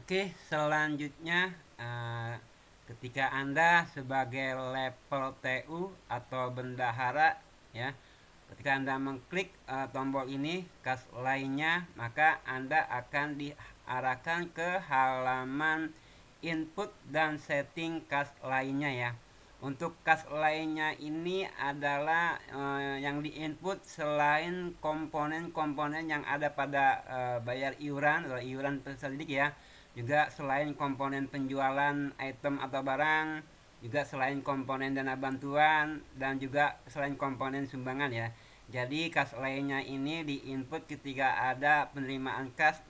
Oke, selanjutnya ketika Anda sebagai level TU atau bendahara ya, ketika Anda mengklik tombol ini kas lainnya, maka Anda akan diarahkan ke halaman input dan setting kas lainnya ya. Untuk kas lainnya ini adalah yang diinput selain komponen-komponen yang ada pada bayar iuran atau iuran peserta didik ya, juga selain komponen penjualan item atau barang, juga selain komponen dana bantuan, dan juga selain komponen sumbangan ya. Jadi kas lainnya ini diinput ketika ada penerimaan kas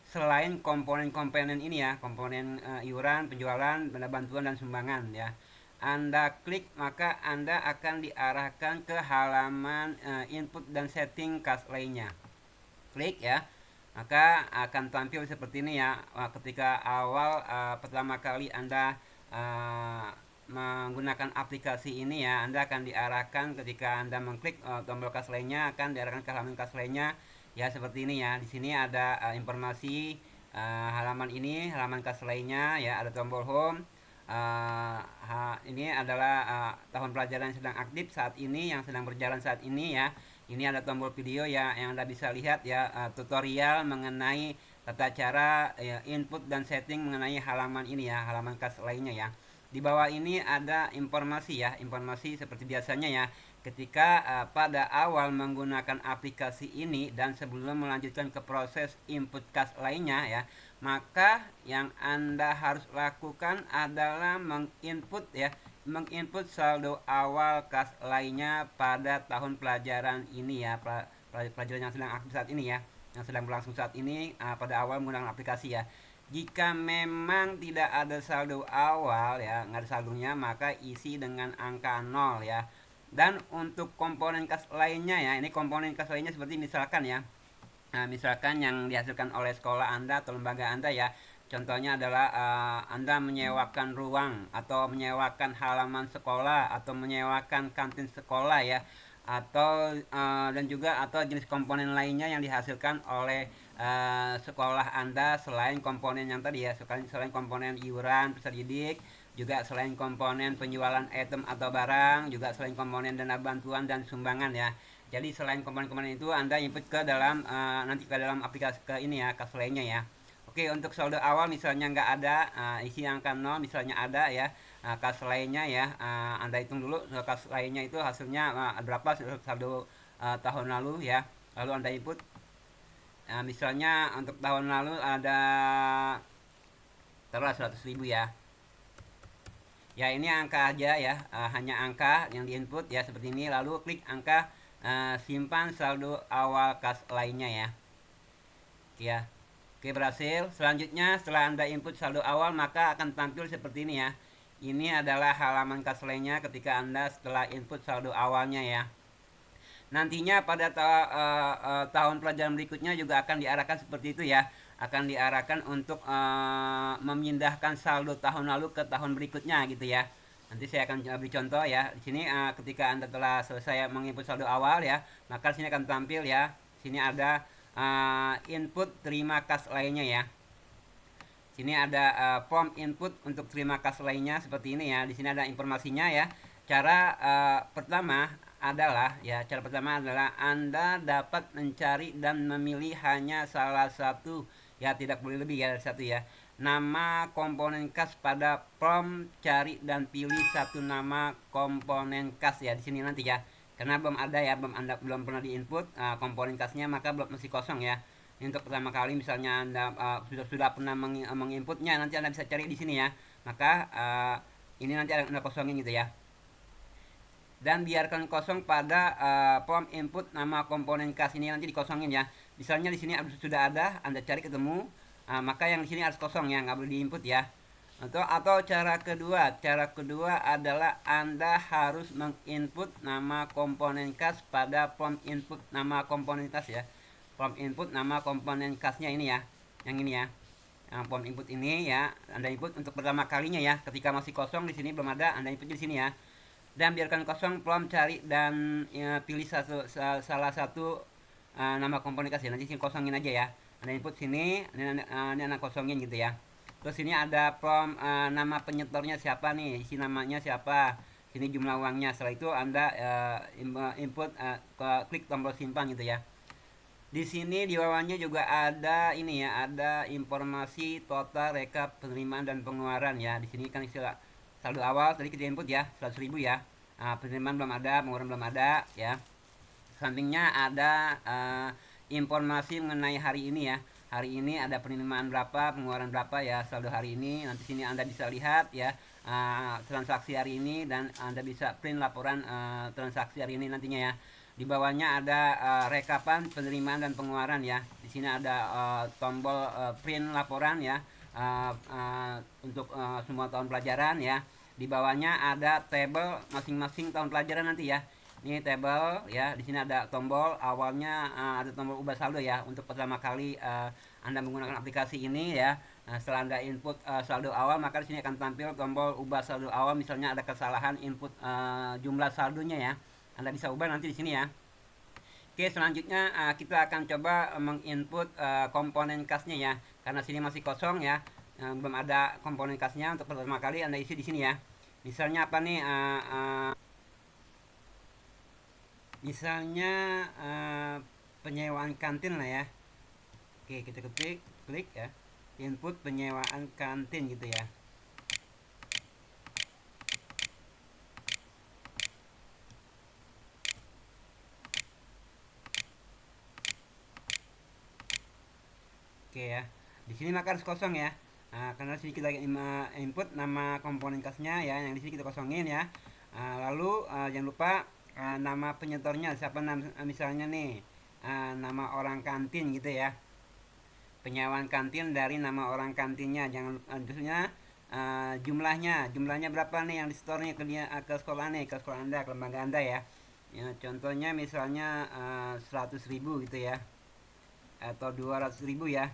selain komponen-komponen ini ya, komponen iuran, penjualan, dana bantuan dan sumbangan ya. Anda klik maka Anda akan diarahkan ke halaman input dan setting kas lainnya. Klik ya, maka akan tampil seperti ini ya. Ketika awal pertama kali Anda menggunakan aplikasi ini ya, Anda akan diarahkan ketika Anda mengklik tombol kas lainnya akan diarahkan ke halaman kas lainnya ya, seperti ini ya. Di sini ada informasi halaman ini, halaman kas lainnya ya, ada tombol home. Ini adalah tahun pelajaran yang sedang aktif saat ini, yang sedang berjalan saat ini ya. Ini ada tombol video ya yang Anda bisa lihat ya, tutorial mengenai tata cara input dan setting mengenai halaman ini ya, halaman kas lainnya ya. Di bawah ini ada informasi ya, informasi seperti biasanya ya. Ketika pada awal menggunakan aplikasi ini dan sebelum melanjutkan ke proses input kas lainnya ya, maka yang Anda harus lakukan adalah menginput saldo awal kas lainnya pada tahun pelajaran ini ya, pelajaran yang sedang aktif saat ini ya, yang sedang berlangsung saat ini pada awal menggunakan aplikasi ya. Jika memang tidak ada saldo awal ya, nggak ada saldonya, maka isi dengan angka 0 ya. Dan untuk komponen kas lainnya ya, ini komponen kas lainnya seperti misalkan ya, misalkan yang dihasilkan oleh sekolah Anda atau lembaga Anda ya. Contohnya adalah Anda menyewakan ruang atau menyewakan halaman sekolah atau menyewakan kantin sekolah ya, atau dan juga atau jenis komponen lainnya yang dihasilkan oleh sekolah Anda selain komponen yang tadi ya, selain komponen iuran peserta didik, juga selain komponen penjualan item atau barang, juga selain komponen dana bantuan dan sumbangan ya. Jadi selain komponen-komponen itu Anda input ke dalam nanti ke dalam aplikasi ke ini ya, kas lainnya ya. Oke, untuk saldo awal misalnya nggak ada, isi angka 0 misalnya ada ya, kas lainnya ya, Anda hitung dulu kas lainnya itu hasilnya berapa saldo tahun lalu ya, lalu Anda input. Misalnya untuk tahun lalu ada taruhlah 100.000 ya. Ya ini angka aja ya, hanya angka yang diinput ya seperti ini, lalu klik angka simpan saldo awal kas lainnya ya. Ya. Oke, berhasil. Selanjutnya setelah Anda input saldo awal maka akan tampil seperti ini ya. Ini adalah halaman kas lainnya ketika Anda setelah input saldo awalnya ya. Nantinya pada tahun pelajaran berikutnya juga akan diarahkan seperti itu ya. Akan diarahkan untuk memindahkan saldo tahun lalu ke tahun berikutnya gitu ya. Nanti saya akan beri contoh ya. Di sini ketika Anda telah selesai menginput saldo awal ya, maka di sini akan tampil ya. Sini ada input terima kas lainnya ya. Sini ada form input untuk terima kas lainnya seperti ini ya. Di sini ada informasinya ya. Cara pertama adalah Anda dapat mencari dan memilih hanya salah satu ya, tidak boleh lebih ya dari satu ya. Nama komponen kas pada form cari dan pilih satu nama komponen kas ya di sini nanti ya. Karena belum ada ya, belum pernah diinput komponen kasnya, maka belum masih kosong ya. Ini untuk pertama kali misalnya Anda sudah pernah menginputnya, nanti Anda bisa cari di sini ya. Maka ini nanti Anda kosongin gitu ya. Dan biarkan kosong pada form input nama komponen kas ini, nanti dikosongin ya. Misalnya di sini sudah ada, Anda cari ketemu, maka yang di sini harus kosong ya, nggak boleh diinput ya. Atau cara kedua adalah Anda harus menginput nama komponen kas pada form input nama komponen kas ya. Form input nama komponen kasnya ini ya, yang ini ya. Yang form input ini ya, Anda input untuk pertama kalinya ya. Ketika masih kosong di sini belum ada, Anda input di sini ya. Dan biarkan kosong, form cari dan pilih salah satu nama komponen kas ya. Nanti sini kosongin aja ya. Anda input sini, ini Anda kosongin gitu ya. Terus ini ada form nama penyetornya siapa nih, isi namanya siapa, sini jumlah uangnya. Setelah itu Anda input, klik tombol simpan gitu ya. Di sini di bawahnya juga ada ini ya, ada informasi total rekap penerimaan dan pengeluaran ya. Di sini kan istilah saldo awal tadi kita input ya, 100.000 ya. Penerimaan belum ada, pengeluaran belum ada ya. Sampingnya ada informasi mengenai hari ini ya. Hari ini ada penerimaan berapa, pengeluaran berapa ya, saldo hari ini. Nanti sini Anda bisa lihat ya transaksi hari ini, dan Anda bisa print laporan transaksi hari ini nantinya ya. Di bawahnya ada rekapan penerimaan dan pengeluaran ya. Di sini ada tombol print laporan ya untuk semua tahun pelajaran ya. Di bawahnya ada tabel masing-masing tahun pelajaran nanti ya. Ini tabel ya, di sini ada tombol awalnya, ada tombol ubah saldo ya. Untuk pertama kali Anda menggunakan aplikasi ini ya, setelah Anda input saldo awal, maka di sini akan tampil tombol ubah saldo awal. Misalnya ada kesalahan input jumlah saldonya ya, Anda bisa ubah nanti di sini ya. Oke, selanjutnya kita akan coba menginput komponen kasnya ya, karena sini masih kosong ya, belum ada komponen kasnya. Untuk pertama kali Anda isi di sini ya. Misalnya apa nih? Misalnya penyewaan kantin lah ya. Oke, kita klik ya, input penyewaan kantin gitu ya. Oke ya, di sini maka harus kosong ya. Karena di sini kita input nama komponen kasnya ya, yang di sini kita kosongin ya. Lalu jangan lupa nama penyetornya siapa, misalnya nih nama orang kantin gitu ya. Penyewaan kantin dari nama orang kantinnya, jangan terusnya jumlahnya berapa nih yang disetornya ke dia, ke sekolah nih, ke sekolah Anda, ke lembaga Anda ya. Contohnya misalnya 100.000 gitu ya, atau 200.000 ya.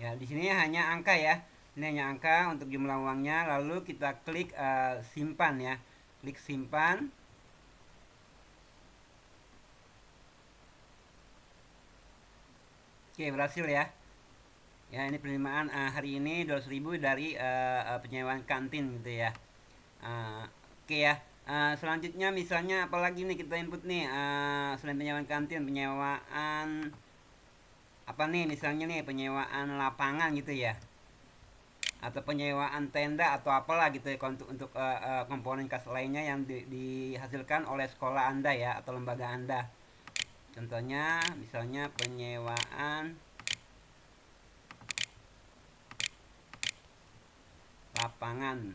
Ya, di sini hanya angka ya. Ini hanya angka untuk jumlah uangnya. Lalu kita klik simpan ya. Klik simpan. Oke, berhasil ya. Ya, ini penerimaan hari ini 200.000 dari penyewaan kantin gitu ya. Oke ya. Selanjutnya misalnya apalagi nih kita input nih, selain penyewaan kantin, penyewaan apa nih, misalnya nih penyewaan lapangan gitu ya, atau penyewaan tenda atau apalah gitu ya, untuk komponen kas lainnya yang dihasilkan oleh sekolah Anda ya, atau lembaga Anda. Contohnya misalnya penyewaan lapangan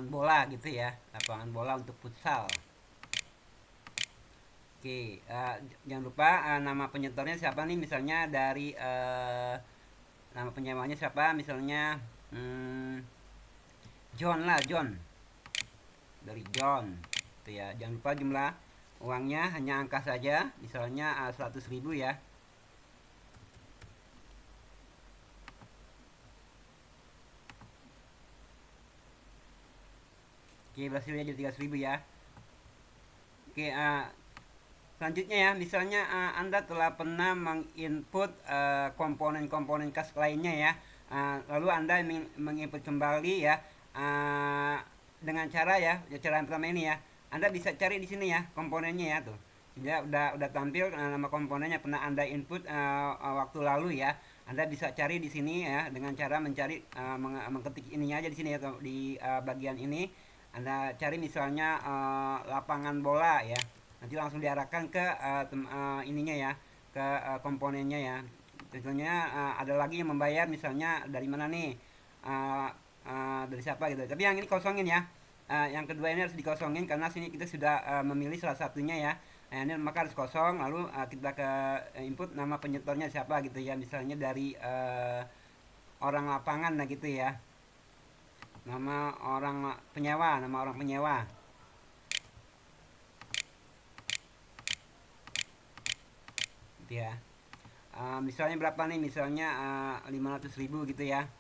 bola gitu ya, lapangan bola untuk futsal. Oke, jangan lupa nama penyetornya siapa nih, misalnya dari nama penyewanya siapa, misalnya John lah, John, dari John itu ya. Jangan lupa jumlah uangnya hanya angka saja, misalnya 100.000 ya. Oke, berhasil ya, jadi 300.000 ya. Oke, selanjutnya ya, misalnya Anda telah pernah menginput komponen-komponen kas lainnya ya. Lalu Anda menginput kembali ya, dengan cara ya, cara yang pertama ini ya. Anda bisa cari di sini ya komponennya ya tuh. Sudah udah tampil nama komponennya, pernah Anda input waktu lalu ya. Anda bisa cari di sini ya dengan cara mencari, mengetik ininya aja di sini ya, di bagian ini. Anda cari misalnya lapangan bola ya. Nanti langsung diarahkan ke ininya ya, ke komponennya ya. Contohnya ada lagi yang membayar, misalnya dari mana nih, dari siapa gitu. Tapi yang ini kosongin ya. Yang kedua ini harus dikosongin karena sini kita sudah memilih salah satunya ya. Nah, ini maka harus kosong. Lalu kita ke input nama penyetornya siapa gitu ya. Misalnya dari orang lapangan lah gitu ya. Nama orang penyewa, gitu ya. Misalnya berapa nih, misalnya 500.000 gitu ya.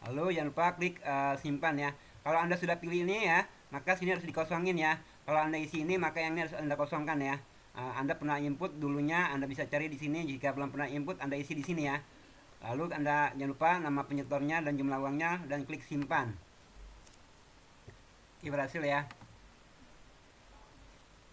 Lalu jangan lupa klik simpan ya. Kalau Anda sudah pilih ini ya, maka sini harus dikosongin ya. Kalau Anda isi ini, maka yang ini harus Anda kosongkan ya. Anda pernah input dulunya, Anda bisa cari di sini. Jika belum pernah input, Anda isi di sini ya. Lalu Anda jangan lupa nama penyetornya dan jumlah uangnya dan klik simpan. Oke, berhasil ya.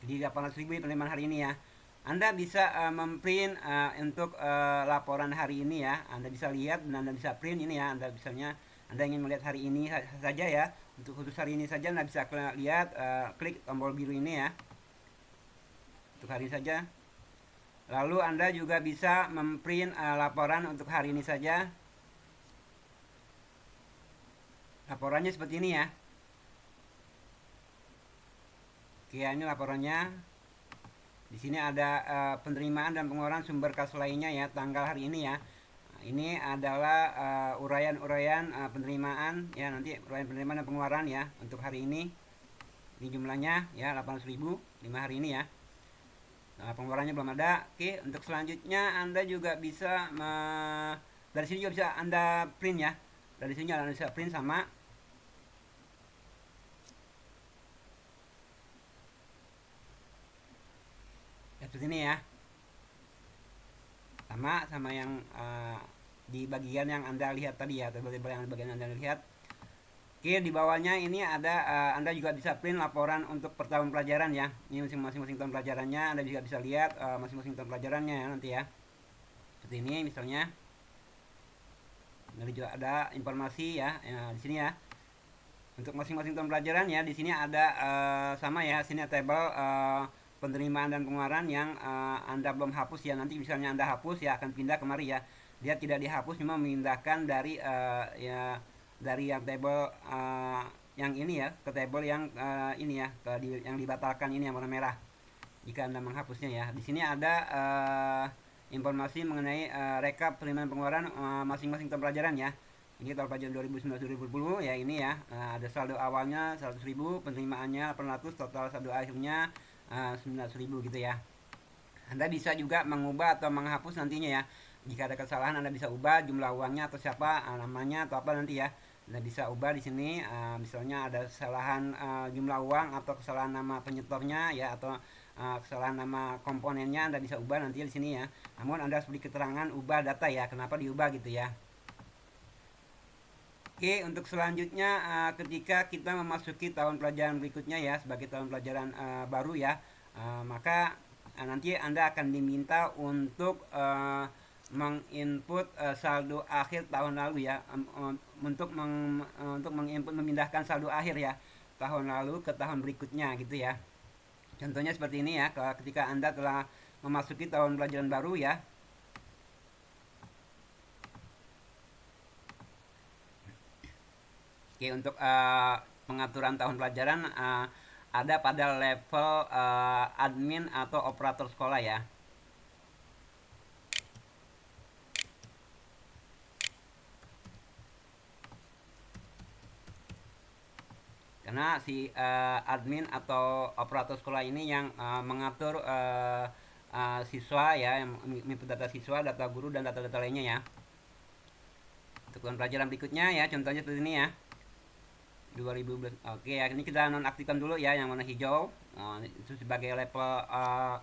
Jadi 800.000 penerimaan hari ini ya. Anda bisa memprint untuk laporan hari ini ya. Anda bisa lihat dan Anda bisa print ini ya. Misalnya Anda ingin melihat hari ini saja ya. Untuk khusus hari ini saja Anda bisa lihat, klik tombol biru ini ya. Untuk hari ini saja. Lalu Anda juga bisa memprint laporan untuk hari ini saja. Laporannya seperti ini ya. Oke, ini laporannya. Di sini ada penerimaan dan pengeluaran sumber kas lainnya ya, tanggal hari ini ya. Ini adalah uraian-uraian penerimaan ya, nanti uraian penerimaan dan pengeluaran ya untuk hari ini. Ini jumlahnya ya 800.000 5 hari ini ya. Nah, pengeluarannya belum ada. Oke, untuk selanjutnya Anda juga bisa dari sini juga bisa Anda print ya. Dari sini Anda bisa print sama seperti ini ya. Sama yang di bagian yang Anda lihat tadi ya, tabel-tabel yang bagian Anda lihat. Oke, di bawahnya ini ada Anda juga bisa print laporan untuk per tahun pelajaran ya. Ini masing-masing tahun pelajarannya, Anda juga bisa lihat masing-masing tahun pelajarannya ya nanti ya. Seperti ini misalnya. Nanti juga ada informasi ya, di sini ya. Untuk masing-masing tahun pelajaran ya, di sini ada sama ya, sini ada tabel penerimaan dan pengeluaran yang Anda belum hapus ya. Nanti misalnya Anda hapus ya akan pindah kemari ya. Dia tidak dihapus, cuma memindahkan dari ya dari yang tabel yang ini ya ke tabel yang ini ya, yang dibatalkan ini yang warna merah. Jika Anda menghapusnya ya. Di sini ada informasi mengenai rekap penerimaan pengeluaran masing-masing tahun pelajaran ya. Ini tahun pelajaran 2019-2020 ya, ini ya. Ada saldo awalnya 100.000, penerimaannya 800, total saldo akhirnya 900.000 gitu ya. Anda bisa juga mengubah atau menghapus nantinya ya. Jika ada kesalahan Anda bisa ubah jumlah uangnya atau siapa namanya atau apa nanti ya. Anda bisa ubah di sini misalnya ada kesalahan jumlah uang atau kesalahan nama penyetornya ya, atau kesalahan nama komponennya Anda bisa ubah nanti di sini ya. Namun Anda harus beri keterangan ubah data ya, kenapa diubah gitu ya. Oke, untuk selanjutnya ketika kita memasuki tahun pelajaran berikutnya ya, sebagai tahun pelajaran baru ya, maka nanti Anda akan diminta untuk menginput saldo akhir tahun lalu ya, untuk menginput memindahkan saldo akhir ya tahun lalu ke tahun berikutnya gitu ya. Contohnya seperti ini ya, ketika Anda telah memasuki tahun pelajaran baru ya. Oke, untuk pengaturan tahun pelajaran ada pada level admin atau operator sekolah ya. Karena si admin atau operator sekolah ini yang mengatur siswa ya, yang input data siswa, data guru, dan data-data lainnya ya. Untuk tahun pelajaran berikutnya ya, contohnya seperti ini ya. 2012. Oke ya, ini kita nonaktifkan dulu ya yang warna hijau. Itu sebagai level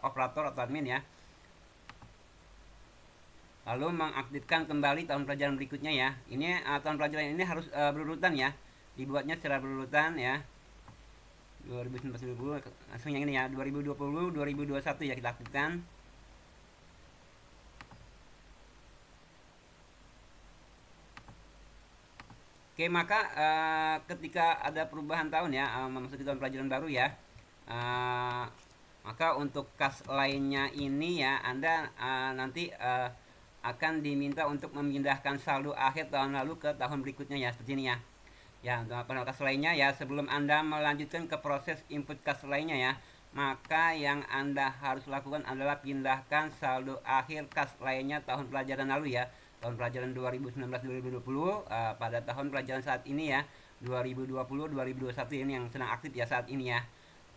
operator atau admin ya. Lalu mengaktifkan kembali tahun pelajaran berikutnya ya. Ini tahun pelajaran ini harus berurutan ya. Dibuatnya secara berurutan ya. 2019 langsung yang ini ya, 2020 2021 ya kita aktifkan. Oke, maka ketika ada perubahan tahun ya, memasuki tahun pelajaran baru ya, maka untuk kas lainnya ini ya, Anda nanti akan diminta untuk memindahkan saldo akhir tahun lalu ke tahun berikutnya ya, seperti ini ya. Ya, untuk kas lainnya ya, sebelum Anda melanjutkan ke proses input kas lainnya ya, maka yang Anda harus lakukan adalah pindahkan saldo akhir kas lainnya tahun pelajaran lalu ya. Tahun pelajaran 2019-2020 pada tahun pelajaran saat ini ya, 2020-2021 ini yang sedang aktif ya saat ini ya.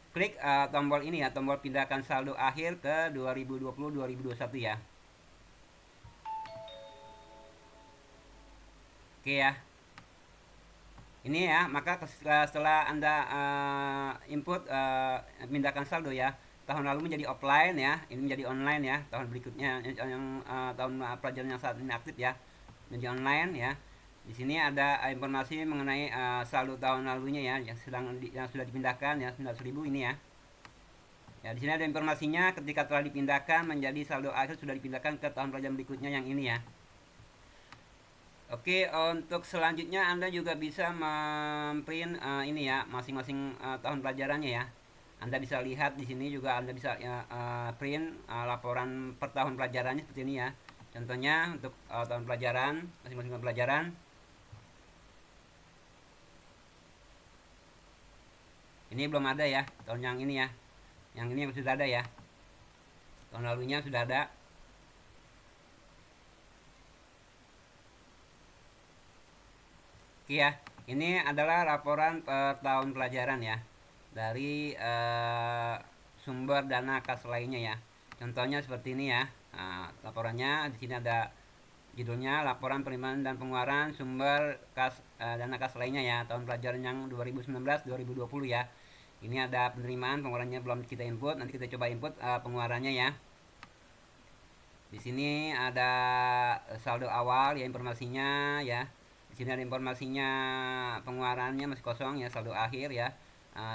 Klik tombol ini ya, tombol pindahkan saldo akhir ke 2020-2021 ya. Oke ya. Ini ya, maka setelah Anda input pindahkan saldo ya, tahun lalu menjadi offline ya, ini menjadi online ya, tahun berikutnya yang tahun pelajaran yang saat ini aktif ya, menjadi online ya. Di sini ada informasi mengenai saldo tahun lalunya ya, yang sudah dipindahkan ya, 900.000 ini ya. Ya, di sini ada informasinya ketika telah dipindahkan menjadi saldo akhir sudah dipindahkan ke tahun pelajaran berikutnya yang ini ya. Oke, untuk selanjutnya Anda juga bisa memprint ini ya, masing-masing tahun pelajarannya ya. Anda bisa lihat di sini juga Anda bisa print laporan per tahun pelajarannya seperti ini ya. Contohnya untuk tahun pelajaran, masing-masing tahun pelajaran. Ini belum ada ya, tahun yang ini ya. Yang ini sudah ada ya. Tahun lalunya sudah ada. Oke ya, ini adalah laporan per tahun pelajaran ya dari sumber dana kas lainnya ya. Contohnya seperti ini ya. Nah, laporannya di sini ada judulnya laporan penerimaan dan pengeluaran sumber kas dana kas lainnya ya tahun pelajaran yang 2019-2020 ya. Ini ada penerimaan, pengeluarannya belum kita input, nanti kita coba input pengeluarannya ya. Di sini ada saldo awal ya informasinya ya. Di sini ada informasinya pengeluarannya masih kosong ya, saldo akhir ya.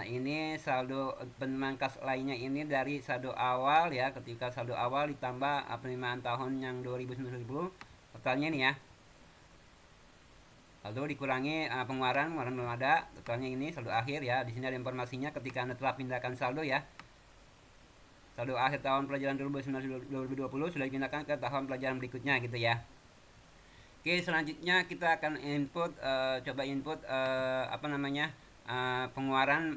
Ini saldo penerimaan kas lainnya ini dari saldo awal ya, ketika saldo awal ditambah penerimaan tahun yang 2019 totalnya ini ya. Lalu dikurangi pengeluaran belum ada, totalnya ini saldo akhir ya. Di sini ada informasinya ketika Anda telah pindahkan saldo ya. Saldo akhir tahun pelajaran 2019-2020 sudah dipindahkan ke tahun pelajaran berikutnya gitu ya. Oke, selanjutnya kita akan input coba input apa namanya pengeluaran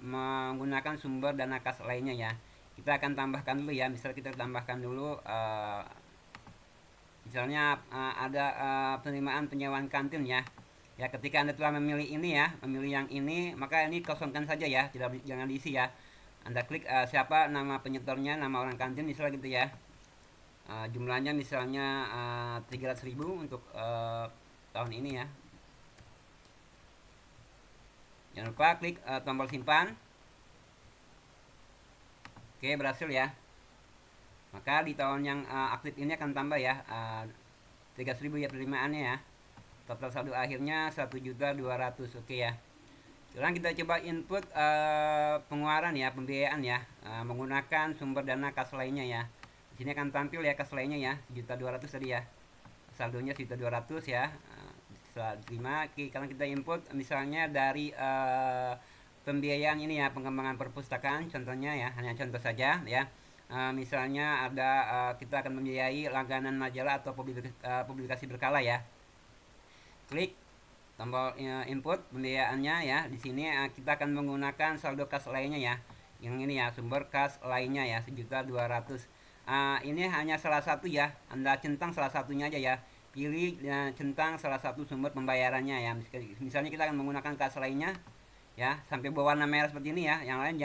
menggunakan sumber dana kas lainnya ya. Kita akan tambahkan dulu ya, misal kita tambahkan dulu misalnya ada penerimaan penyewaan kantin ya. Ya, ketika Anda telah memilih ini ya, memilih yang ini, maka ini kosongkan saja ya, jangan diisi ya. Anda klik siapa nama penyetornya, nama orang kantin misalnya gitu ya. Jumlahnya misalnya 300.000 untuk tahun ini ya. Jangan lupa klik tombol simpan. Oke, berhasil ya. Maka di tahun yang aktif ini akan tambah ya 300.000 ya penerimaannya ya. Total saldo akhirnya 1.200.000. Oke ya. Sekarang kita coba input pengeluaran ya, pembiayaan ya, menggunakan sumber dana kas lainnya ya. Di sini akan tampil ya kas lainnya ya, 1.200.000 tadi ya. Saldonya 1.200.000 ya. Setelah diterima, karena kita input misalnya dari pembiayaan ini ya, pengembangan perpustakaan contohnya ya, hanya contoh saja ya. Misalnya ada kita akan membiayai langganan majalah atau publikasi berkala ya. Klik tombol input pembiayaannya ya. Di sini kita akan menggunakan saldo kas lainnya ya. Yang ini ya, sumber kas lainnya ya, 1.200.000. Ini hanya salah satu ya. Anda centang salah satunya aja ya. Pilih centang salah satu sumber pembayarannya ya. Misalnya kita akan menggunakan kas lainnya ya, sampai berwarna merah seperti ini ya. Yang lain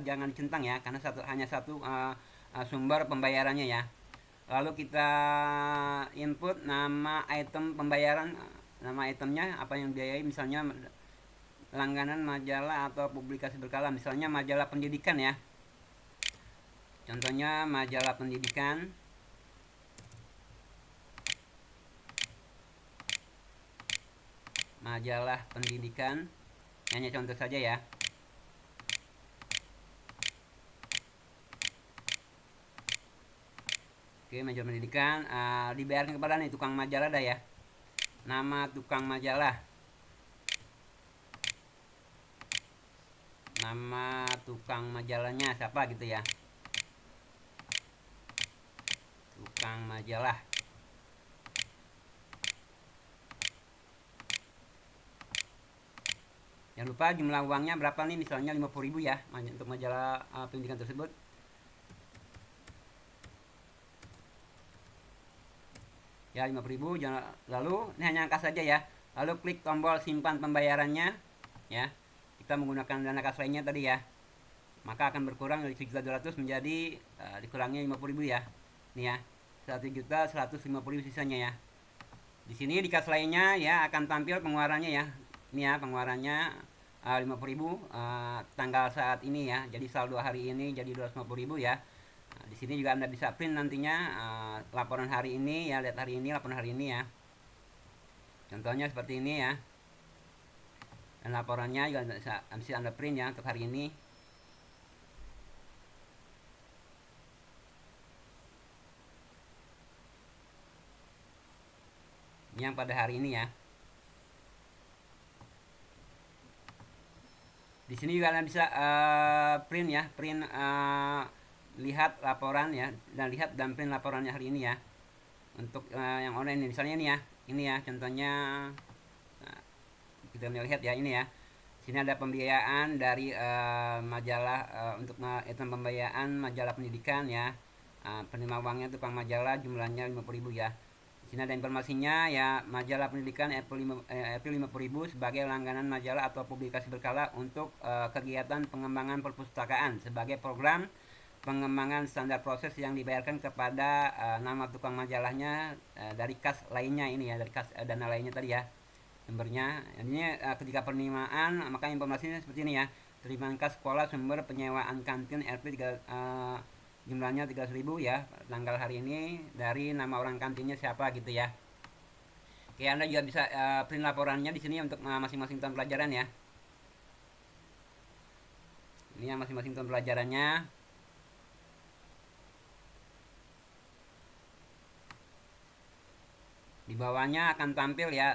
jangan dicentang ya, karena hanya satu sumber pembayarannya ya. Lalu kita input nama item pembayaran, nama itemnya apa yang biayai, misalnya langganan majalah atau publikasi berkala, misalnya majalah pendidikan ya. Contohnya majalah pendidikan. Majalah pendidikan. Hanya contoh saja ya. Oke, majalah pendidikan dibayarkan kepada nih tukang majalah dah ya. Nama tukang majalah. Nama tukang majalahnya siapa gitu ya. Tukang majalah. Jangan lupa jumlah uangnya berapa nih, misalnya 50.000 ya untuk majalah pendidikan tersebut. Ya, 50.000. Lalu ini hanya angka saja ya. Lalu klik tombol simpan pembayarannya ya. Kita menggunakan dana kas lainnya tadi ya. Maka akan berkurang dari 1.200.000 menjadi dikurangi 50.000 ya. Ini ya. 1.150.000 sisanya ya. Di sini di kas lainnya ya akan tampil pengeluarannya ya. Ini ya pengeluarannya 50.000 tanggal saat ini ya. Jadi saldo hari ini jadi 250.000 ya. Nah, di sini juga Anda bisa print nantinya laporan hari ini ya, lihat hari ini laporan hari ini ya. Contohnya seperti ini ya. Dan laporannya juga bisa Anda print ya untuk hari ini. Ini yang pada hari ini ya. Di sini juga Anda bisa print ya, print lihat laporan ya, dan lihat dan print laporannya hari ini ya. Untuk yang online ini, misalnya ini ya, contohnya. Nah, kita lihat ya ini ya. Sini ada pembiayaan dari majalah untuk hitung pembiayaan majalah pendidikan ya. Penerima uangnya tukang majalah jumlahnya 50.000 ya. Di sini ada informasinya ya, majalah pendidikan April 50.000 sebagai langganan majalah atau publikasi berkala untuk kegiatan pengembangan perpustakaan sebagai program pengembangan standar proses yang dibayarkan kepada nama tukang majalahnya dari kas lainnya ini ya, dari kas dana lainnya tadi ya sumbernya. Ini ketika penerimaan maka informasinya seperti ini ya, penerimaan kas sekolah sumber penyewaan kantin RP jumlahnya 300.000 ya tanggal hari ini dari nama orang kantinnya siapa gitu ya. Oke, Anda juga bisa print laporannya di sini untuk masing-masing tahun pelajaran ya. Ini yang masing-masing tahun pelajarannya. Di bawahnya akan tampil ya,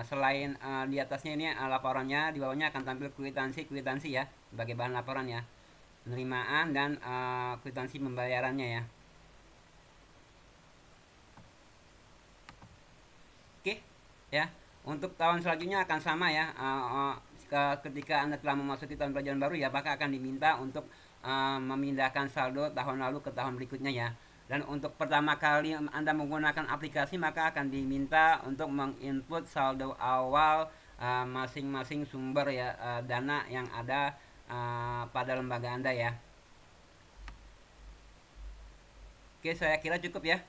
selain di atasnya ini laporannya, di bawahnya akan tampil kwitansi ya sebagai bahan laporan ya, penerimaan dan kwitansi pembayarannya ya. Oke ya, untuk tahun selanjutnya akan sama ya. Ketika Anda telah memasuki tahun pelajaran baru ya, maka akan diminta untuk memindahkan saldo tahun lalu ke tahun berikutnya ya. Dan untuk pertama kali Anda menggunakan aplikasi maka akan diminta untuk menginput saldo awal masing-masing sumber ya, dana yang ada pada lembaga Anda ya. Oke, saya kira cukup ya.